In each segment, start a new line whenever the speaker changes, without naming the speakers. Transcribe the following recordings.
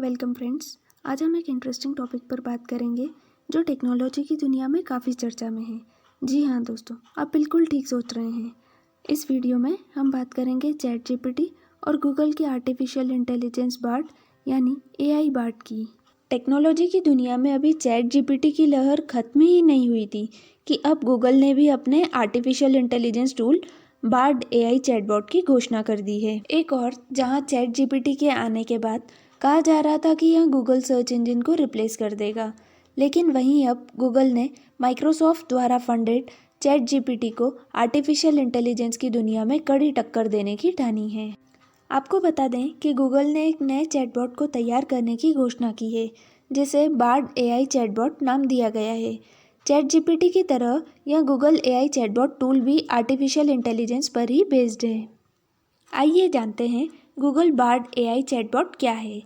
Welcome friends. आज हम एक इंटरेस्टिंग टॉपिक पर बात करेंगे जो टेक्नोलॉजी की दुनिया में काफ़ी चर्चा में है। जी हाँ दोस्तों, आप बिल्कुल ठीक सोच रहे हैं। इस वीडियो में हम बात करेंगे चैट जीपीटी और गूगल की आर्टिफिशियल इंटेलिजेंस बार्ड यानी एआई बार्ड की। टेक्नोलॉजी की दुनिया में अभी चैट जीपीटी की लहर ख़त्म ही नहीं हुई थी कि अब गूगल ने भी अपने artificial intelligence tool Bard AI chatbot की घोषणा कर दी है। एक और जहां चैट जीपीटी के आने के बाद कहा जा रहा था कि यह गूगल सर्च इंजन को रिप्लेस कर देगा, लेकिन वहीं अब गूगल ने माइक्रोसॉफ्ट द्वारा फंडेड चैट जीपीटी को आर्टिफिशियल इंटेलिजेंस की दुनिया में कड़ी टक्कर देने की ठानी है। आपको बता दें कि गूगल ने एक नए चैटबॉट को तैयार करने की घोषणा की है, जिसे बार्ड एआई चैटबॉट नाम दिया गया है। चैट जीपीटी की तरह यह गूगल एआई चैटबॉट टूल भी आर्टिफिशियल इंटेलिजेंस पर ही बेस्ड है। आइए जानते हैं गूगल बार्ड एआई चैटबॉट क्या है।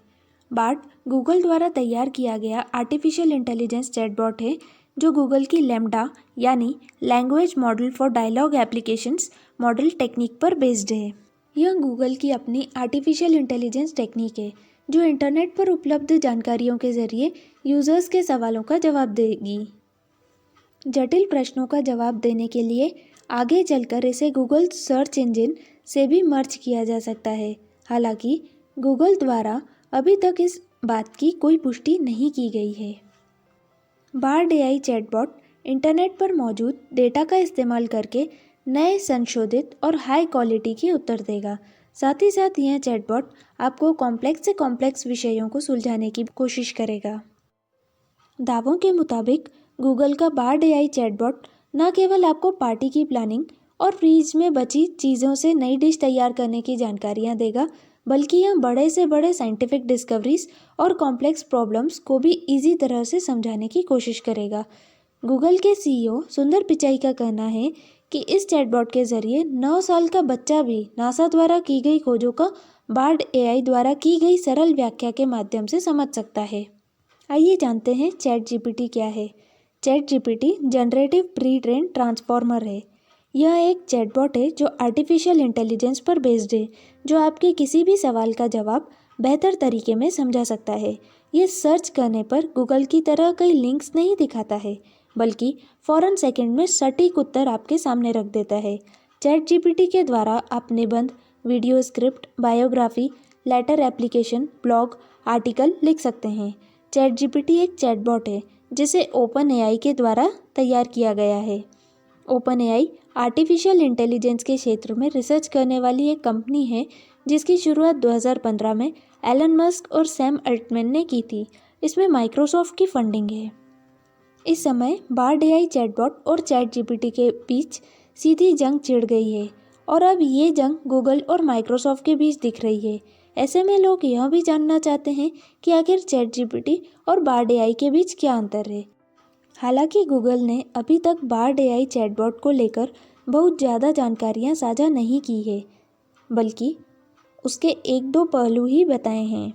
बार्ड गूगल द्वारा तैयार किया गया आर्टिफिशियल इंटेलिजेंस चैटबॉट है जो गूगल की लैम्डा यानी language model for dialogue applications model technique पर बेस्ड है। यह गूगल की अपनी आर्टिफिशियल इंटेलिजेंस टेक्निक है जो इंटरनेट पर उपलब्ध जानकारियों के जरिए यूजर्स के सवालों का जवाब देगी। जटिल प्रश्नों का जवाब देने के लिए आगे चलकर इसे गूगल सर्च इंजन से भी मर्ज किया जा सकता है। हालांकि गूगल द्वारा अभी तक इस बात की कोई पुष्टि नहीं की गई है। बार्ड एआई चैटबॉट इंटरनेट पर मौजूद डेटा का इस्तेमाल करके नए संशोधित और हाई क्वालिटी के उत्तर देगा। साथ ही साथ यह चैटबॉट आपको कॉम्प्लेक्स से कॉम्प्लेक्स विषयों को सुलझाने की कोशिश करेगा। दावों के मुताबिक गूगल का बार्ड एआई चैटबॉट न केवल आपको पार्टी की प्लानिंग और फ्रीज में बची चीज़ों से नई डिश तैयार करने की जानकारियां देगा, बल्कि यह बड़े से बड़े साइंटिफिक डिस्कवरीज और कॉम्प्लेक्स प्रॉब्लम्स को भी इजी तरह से समझाने की कोशिश करेगा। गूगल के सीईओ सुंदर पिचाई का कहना है कि इस चैटबॉट के जरिए 9 साल का बच्चा भी नासा द्वारा की गई खोजों का बार्ड एआई द्वारा की गई सरल व्याख्या के माध्यम से समझ सकता है। आइए जानते हैं चैट जीपीटी क्या है। Chat GPT generative pre train transformer है। यह एक चैटबॉट है जो आर्टिफिशियल इंटेलिजेंस पर बेस्ड है, जो आपके किसी भी सवाल का जवाब बेहतर तरीके में समझा सकता है। ये सर्च करने पर गूगल की तरह कई लिंक्स नहीं दिखाता है, बल्कि फौरन सेकंड में सटीक उत्तर आपके सामने रख देता है। चैट जीपीटी के द्वारा आप निबंध, video script, biography, letter application, blog, article लिख सकते हैं। चैट जीपीटी एक चैटबॉट है जिसे ओपन एआई के द्वारा तैयार किया गया है। ओपन एआई आर्टिफिशियल इंटेलिजेंस के क्षेत्र में रिसर्च करने वाली एक कंपनी है जिसकी शुरुआत 2015 में एलन मस्क और सैम अल्टमैन ने की थी। इसमें माइक्रोसॉफ्ट की फंडिंग है। इस समय बार्ड एआई चैटबॉट और चैट जीपीटी के बीच सीधी जंग छिड़ गई है और अब ये जंग गूगल और माइक्रोसॉफ्ट के बीच दिख रही है। ऐसे में लोग यह भी जानना चाहते हैं कि आखिर चैट जीपीटी और बार्ड एआई के बीच क्या अंतर है। हालांकि गूगल ने अभी तक बार्ड एआई चैटबॉट को लेकर बहुत ज़्यादा जानकारियां साझा नहीं की है, बल्कि उसके एक दो पहलू ही बताए हैं।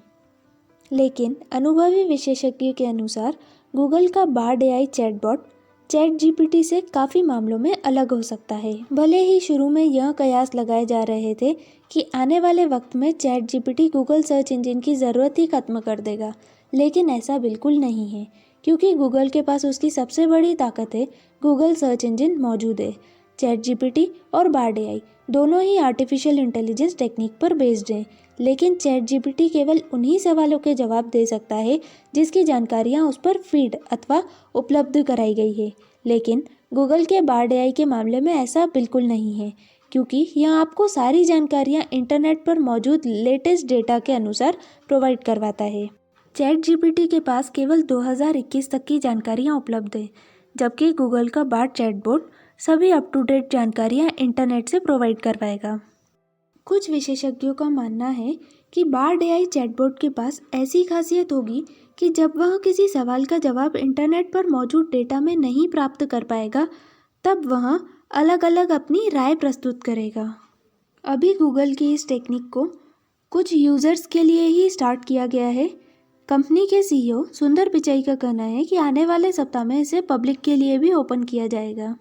लेकिन अनुभवी विशेषज्ञ के अनुसार गूगल का Bard AI chatbot chat GPT से काफ़ी मामलों में अलग हो सकता है। भले ही शुरू में यह कयास लगाए जा रहे थे कि आने वाले वक्त में chat GPT Google search engine की ज़रूरत ही खत्म कर देगा, लेकिन ऐसा बिल्कुल नहीं है, क्योंकि गूगल के पास उसकी सबसे बड़ी ताकत है गूगल सर्च इंजन मौजूद है। चैट जीपीटी और बार्ड एआई दोनों ही आर्टिफिशियल इंटेलिजेंस टेक्निक पर बेस्ड हैं, लेकिन चैट जीपीटी केवल उन्हीं सवालों के जवाब दे सकता है जिसकी जानकारियां उस पर फीड अथवा उपलब्ध कराई गई है। लेकिन गूगल के बार्ड एआई के मामले में ऐसा बिल्कुल नहीं है, क्योंकि यह आपको सारी जानकारियां इंटरनेट पर मौजूद लेटेस्ट डेटा के अनुसार प्रोवाइड करवाता है। चैट जीपीटी के पास केवल 2021 तक की जानकारियां उपलब्ध है, जबकि गूगल का बार्ड चैटबॉट सभी अप टू डेट जानकारियां इंटरनेट से प्रोवाइड करवाएगा। कुछ विशेषज्ञों का मानना है कि बार्ड एआई चैटबॉट के पास ऐसी खासियत होगी कि जब वह किसी सवाल का जवाब इंटरनेट पर मौजूद डेटा में नहीं प्राप्त कर पाएगा, तब वह अलग अलग अपनी राय प्रस्तुत करेगा। अभी गूगल की इस टेक्निक को कुछ यूज़र्स के लिए ही स्टार्ट किया गया है। कंपनी के सीईओ सुंदर पिचाई का कहना है कि आने वाले सप्ताह में इसे पब्लिक के लिए भी ओपन किया जाएगा।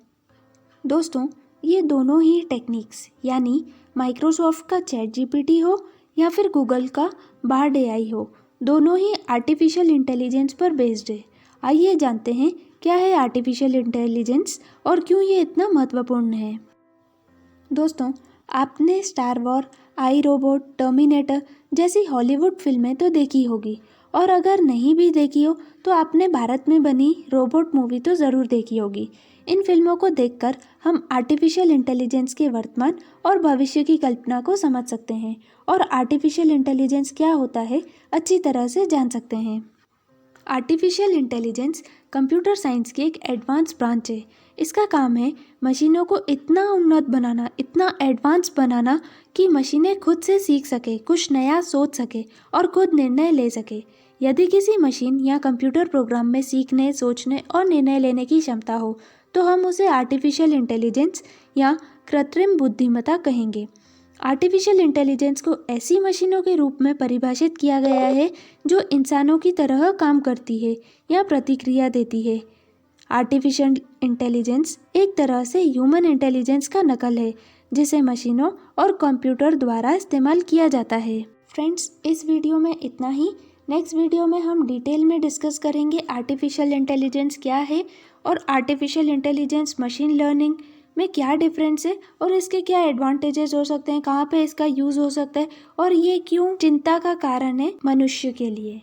दोस्तों, ये दोनों ही टेक्निक्स यानी माइक्रोसॉफ्ट का चैट जीपीटी हो या फिर गूगल का बार्ड एआई हो, दोनों ही आर्टिफिशियल इंटेलिजेंस पर बेस्ड है। आइए जानते हैं क्या है आर्टिफिशियल इंटेलिजेंस और क्यों ये इतना महत्वपूर्ण है। दोस्तों, आपने स्टार वॉर, आई रोबोट, टर्मिनेटर जैसी हॉलीवुड फिल्में तो देखी होगी, और अगर नहीं भी देखी हो तो आपने भारत में बनी रोबोट मूवी तो ज़रूर देखी होगी। इन फिल्मों को देखकर हम आर्टिफिशियल इंटेलिजेंस के वर्तमान और भविष्य की कल्पना को समझ सकते हैं और आर्टिफिशियल इंटेलिजेंस क्या होता है अच्छी तरह से जान सकते हैं। आर्टिफिशियल इंटेलिजेंस कंप्यूटर साइंस की एक एडवांस ब्रांच है। इसका काम है मशीनों को इतना उन्नत बनाना, इतना एडवांस बनाना कि मशीनें खुद से सीख सके, कुछ नया सोच सके और खुद निर्णय ले सके। यदि किसी मशीन या कंप्यूटर प्रोग्राम में सीखने, सोचने और निर्णय लेने की क्षमता हो तो हम उसे आर्टिफिशियल इंटेलिजेंस या कृत्रिम बुद्धिमत्ता कहेंगे। आर्टिफिशियल इंटेलिजेंस को ऐसी मशीनों के रूप में परिभाषित किया गया है जो इंसानों की तरह काम करती है या प्रतिक्रिया देती है। आर्टिफिशियल इंटेलिजेंस एक तरह से ह्यूमन इंटेलिजेंस का नकल है जिसे मशीनों और कंप्यूटर द्वारा इस्तेमाल किया जाता है। फ्रेंड्स, इस वीडियो में इतना ही। नेक्स्ट वीडियो में हम डिटेल में डिस्कस करेंगे आर्टिफिशियल इंटेलिजेंस क्या है और आर्टिफिशियल इंटेलिजेंस मशीन लर्निंग में क्या डिफरेंस है और इसके क्या एडवांटेजेस हो सकते हैं, कहाँ पे इसका यूज़ हो सकता है और ये क्यों चिंता का कारण है मनुष्य के लिए।